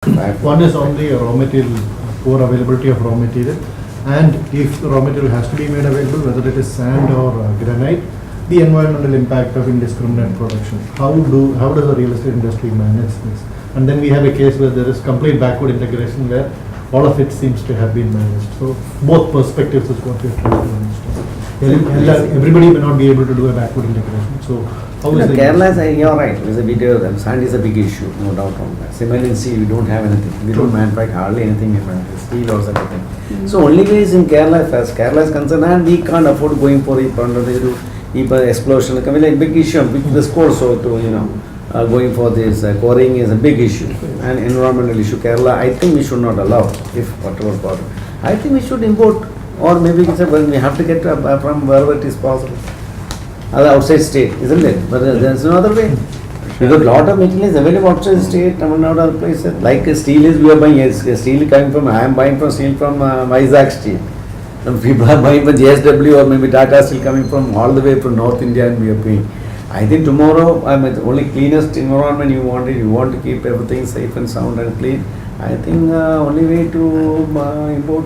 One is on the raw material, poor availability of raw material, and if the raw material has to be made available, whether it is sand or granite, the environmental impact of indiscriminate production. How does the real estate industry manage this? And then we have a case where there is complete backward integration where all of it seems to have been managed. So both perspectives is what we are trying to understand. Everybody may not be able to do a backward integration. So how is Kerala, you're right. It's a big, sand is a big issue, no doubt on that. Cement and steel, we don't have anything. We don't manufacture hardly anything in steel or something. So only way is in Kerala, as Kerala is concerned, and we can't afford going for it. Explosion, like a big issue. This course also going for this quarrying is a big issue, and environmental issue. Kerala, I think we should not allow, if whatever possible. I think we should import, or maybe we have to get from wherever it is possible. Other outside state, isn't it? But there's no other way. Because a lot of material is available outside state, other places. Like steel is, we are buying steel coming from, I am buying from steel from Vizag steel. Some people are buying from JSW or maybe Tata steel coming from all the way from North India, and we are paying. I think tomorrow, the only cleanest environment you want to keep everything safe and sound and clean. I think only way to import.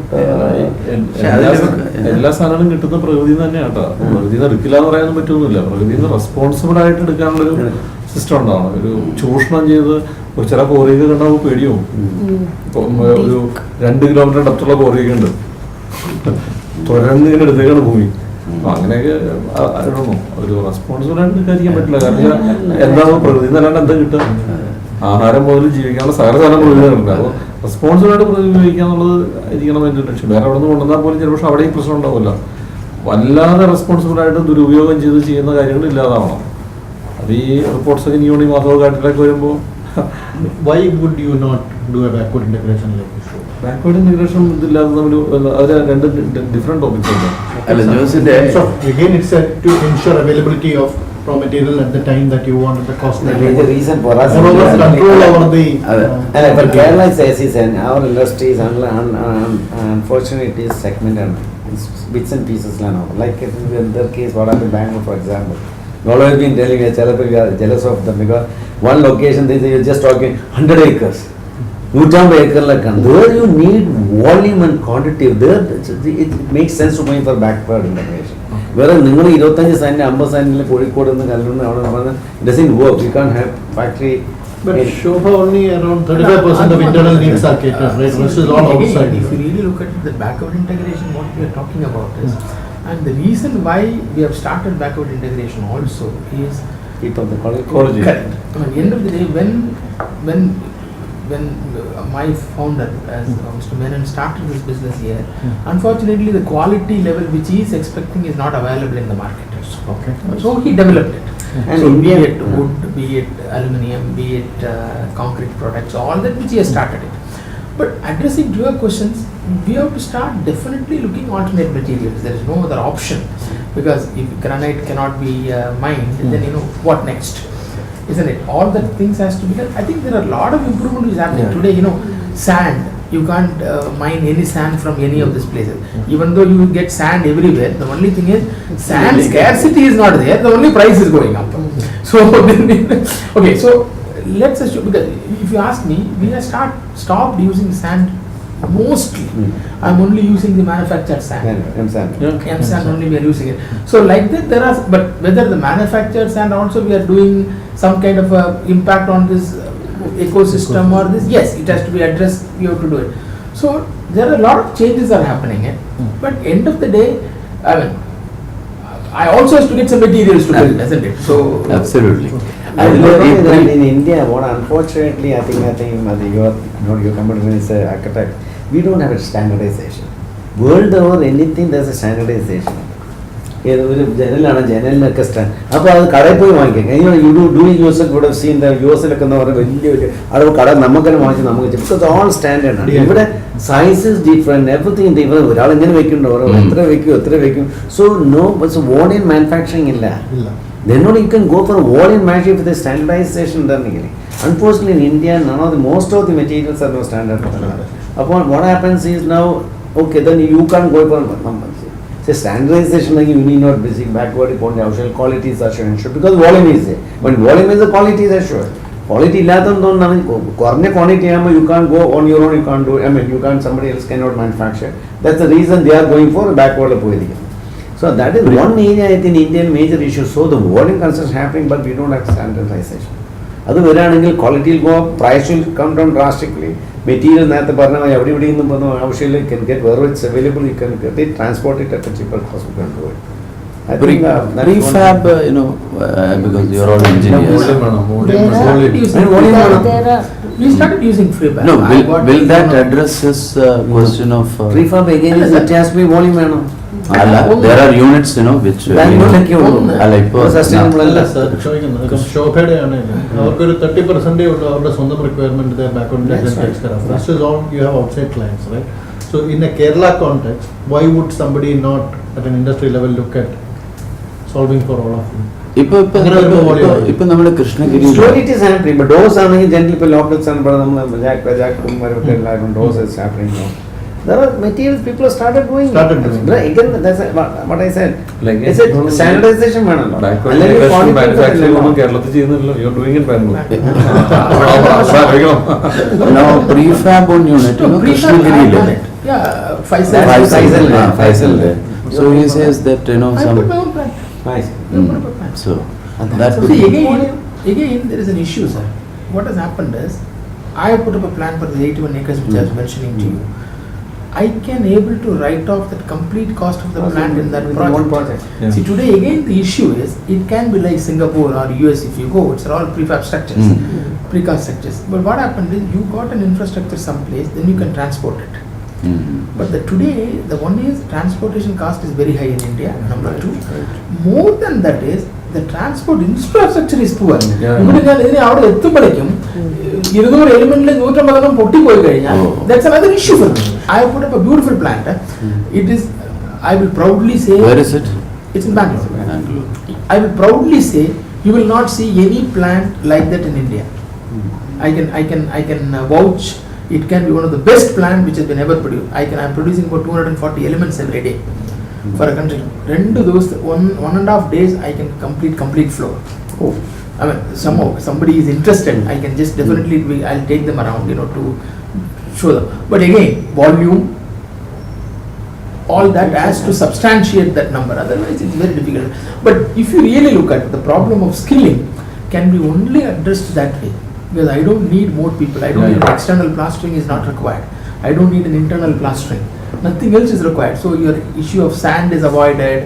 എല്ലാ സാധനങ്ങളും കിട്ടുന്ന പ്രകൃതിയിൽ തന്നെയാണ് കേട്ടോ. പ്രകൃതിയിൽ നിന്ന് എടുക്കില്ലാന്ന് പറയാനൊന്നും പറ്റൊന്നുമില്ല. പ്രകൃതിയിൽ നിന്ന് റെസ്പോൺസിബിൾ ആയിട്ട് എടുക്കാനുള്ളൊരു സിസ്റ്റം ഉണ്ടാവണം. ഒരു ചൂഷണം ചെയ്ത് ചില കോറിയൊക്കെ കണ്ടാൽ പേടിയാവും. ഇപ്പം ഒരു 2 കിലോമീറ്റർ ഡെപ്തുള്ള കോറിയൊക്കെ ഉണ്ട്, തുരന്നിങ്ങനെ എടുത്തേക്കാണ് ഭൂമി. അപ്പൊ അങ്ങനെയൊക്കെ ഒരു റെസ്പോൺസിബിൾ ആയിട്ട് എടുക്കാതിരിക്കാൻ പറ്റില്ല. കാരണം എന്താണ് പ്രകൃതി എന്നല്ലാണ്ട് എന്താ കിട്ടുക? ആഹാരം മുതൽ ജീവിക്കാനുള്ള സകല സ്ഥലം പ്രകൃതിയുണ്ട്. അപ്പോൾ റെസ്പോൺസിബിൾ ആയിട്ട് പ്രകൃതി ഉപയോഗിക്കുക എന്നുള്ളത് ആയിരിക്കണം എൻ്റെ ലക്ഷ്യം. വേറെ അവിടെ നിന്ന് കൊണ്ടുവന്നാൽ പോലും ചിലപ്പോൾ അവിടെയും പ്രശ്നം ഉണ്ടാവില്ല. വല്ലാതെ റെസ്പോൺസിബിൾ ആയിട്ട് ദുരുപയോഗം ചെയ്ത് ചെയ്യുന്ന കാര്യങ്ങൾ ഇല്ലാതാവണം. അത് ഈ റിപ്പോർട്ട്സൊക്കെ ഇനി ഈ മാസമോ കാട്ടിലൊക്കെ വരുമ്പോൾ why would you not do a backward integration like this? Backward integration ഇതില്ലാതെ നമ്മൾ അത് രണ്ട് ഡിഫറെന്റ് ടോപ്പിക്സ് ഉണ്ട്. So again it's to ensure availability of raw material at the time that you want, at the cost. The major reason for us control over the but Kerala is and our industry is unfortunately it is segmented, bits and pieces like in their case what happened in Bangalore, for example. We always been telling we are jealous of them because one location they say you're just talking 100 acres. 150 acres there you need volume and quantity. There it makes sense to going for backward integration. Whereas നിങ്ങൾ 25 saint 50 സെന്റിൽ കോഴിക്കോട് നിന്ന് കല്ലുണ്ട് അവിടെ doesn't work. You can't have factory. But Shobha only around 35% of internal needs are catered, right? This is all outside. If you really look at the backward integration, what we are talking about is, and the reason why we have started backward integration also is Keep up the quality. Correct. I mean, end of the day, when my founder, as Mr. Menon, started this business here, unfortunately the quality level which he is expecting is not available in the market. Okay. So he developed it. And so be it wood, be it aluminium, be it concrete products, all that which he has started it. But addressing to your questions, we have to start definitely looking alternate materials. There is no other option, because if granite cannot be mined, then what next? Isn't it? All that things has to be done. I think there are a lot of improvement is happening today. Sand, you can't mine any sand from any of these places. Even though you get sand everywhere, the only thing is sand scarcity is not there. The only price is going up. So okay, so let's assume, because if you ask me, we have stopped using sand mostly. I'm only using the manufactured sand. M sand only we are using it. So like that there are, but whether the manufactured sand also we are doing some kind of impact on this ecosystem or this, yes, it has to be addressed. We have to do it. So there are a lot of changes are happening. But end of the day, I mean, I also have to get some materials to build, isn't it? So absolutely. In India, what unfortunately I think your company is an architect. We don't have a standardization. World over anything, there's a standardization. ജനലിനൊക്കെ stand. അപ്പോൾ അത് കടയിൽ പോയി വാങ്ങിക്കാം. You yourself would have seen the US വലിയ അത് കട നമുക്ക് തന്നെ വാങ്ങിച്ച് നമുക്ക് ബിക്കോസ് ഓൾ സ്റ്റാൻഡേർഡ് ആണ്. ഇവിടെ സൈസ് ഇസ് ഡിഫറെൻറ്റ്, എവറിത്തിങ് ഇവിടെ ഒരാൾ എങ്ങനെ വെക്കുന്നുണ്ടോ എത്ര വെക്കും. സോ വോളിയം മാനുഫാക്ചറിങ് ഇല്ല. Then only you can go for a volume manufacturing with the standardization done. Unfortunately in India, most of the materials are no standard. Upon what happens is now, okay, then you can't go for say standardization, like you need not be backward upon the actual quality is assured because volume is there. When volume is the quality is assured. Quality ഇല്ലാത്തതുകൊണ്ടാണ് കുറഞ്ഞ quantity ആകുമ്പോൾ you can't go on your own, you can't do, I mean you can't, somebody else cannot manufacture. That's the reason they are going for backward പോയിരിക്കും. So that is one area I think Indian major issue. So the volume consumption happening, but we don't have standardization. അത് വരികയാണെങ്കിൽ quality will go up, price will come down drastically. Material നേരത്തെ പറഞ്ഞ എവിടെ നിന്നും വന്ന ആവശ്യമില്ല, you can get wherever it's available, you can get it, transport it at a cheaper cost, you can do it. I think prefab, because you are all engineers. We started using prefab. No, will that address this question of prefab again is it has to be volume വേണം. There are units, which sustainable അല്ല sir ചോദിക്കുന്നത് ഷോപ്പയുടെ ആണെങ്കിൽ അവർക്കൊരു 30% ഉള്ളൂ അവരുടെ സ്വന്തം requirement back on you have outside clients right. So in a Kerala context why would somebody not at an industry level look at solving for all of them? ഇപ്പൊ നമ്മുടെ Krishnagiri slowly it is happening, but those ആണെങ്കിൽ general ഇപ്പൊ locals ആണ് നമ്മൾ those is happening now. There are materials people have started doing. Again, that's what I said. Like it's a standardization വേണല്ലോ. manufacturing ഒന്നും കേരളത്തിൽ ചെയ്യുന്നില്ല. You are doing it Bangalore. Now prefab on unit, Krishnagiri. Yeah, Faisal. So he says that I some. put my own plan. Nice. So that So could see, be. again there is an issue, sir. What has happened is, I have put up a plan for the 81 acres which I was mentioning to you. I can able to write off that complete cost of the plant in that project. Yeah. See, today again the issue is, it can be like Singapore or US if you go, it's all prefab structures, precast structures. But what happened is, you got an infrastructure someplace, then you can transport it. But today, the one is transportation cost is very high in India, number two. More than that is, the transport infrastructure is poor. That's another issue for me. I have put up a beautiful plant. It is, I will proudly say. Where is it? It's in Bangalore. I will proudly say, you will not see any plant like that in India. I can vouch. It can be one of the best plant which has been ever produced. I am producing about 240 elements every day for a country. Those 1.5 days I can complete flow. I mean, somebody is interested, I can just definitely I'll take them around, to show them. But again, volume, all that has to substantiate that number. Otherwise, it's very difficult. But if you really look at the problem of skilling, can be only addressed that way. Because I don't need more people. I don't need external plastering is not required. I don't need an internal plastering. Nothing else is required. So your issue of sand is avoided.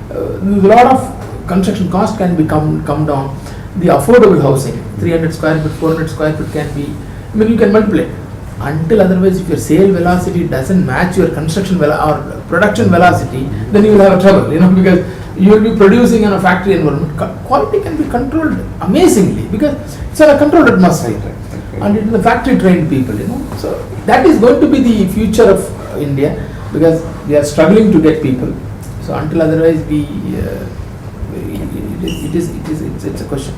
A lot of construction cost can be come down. The affordable housing, 300 square feet, 400 square feet can be. I mean, you can multiply. Until otherwise, if your sale velocity doesn't match your construction or production velocity, then you will have a trouble. Because you will be producing in a factory environment. Quality can be controlled amazingly because it's a controlled atmosphere, and it is the factory trained people. So that is going to be the future of India, because we are struggling to get people. So until otherwise, it's a question.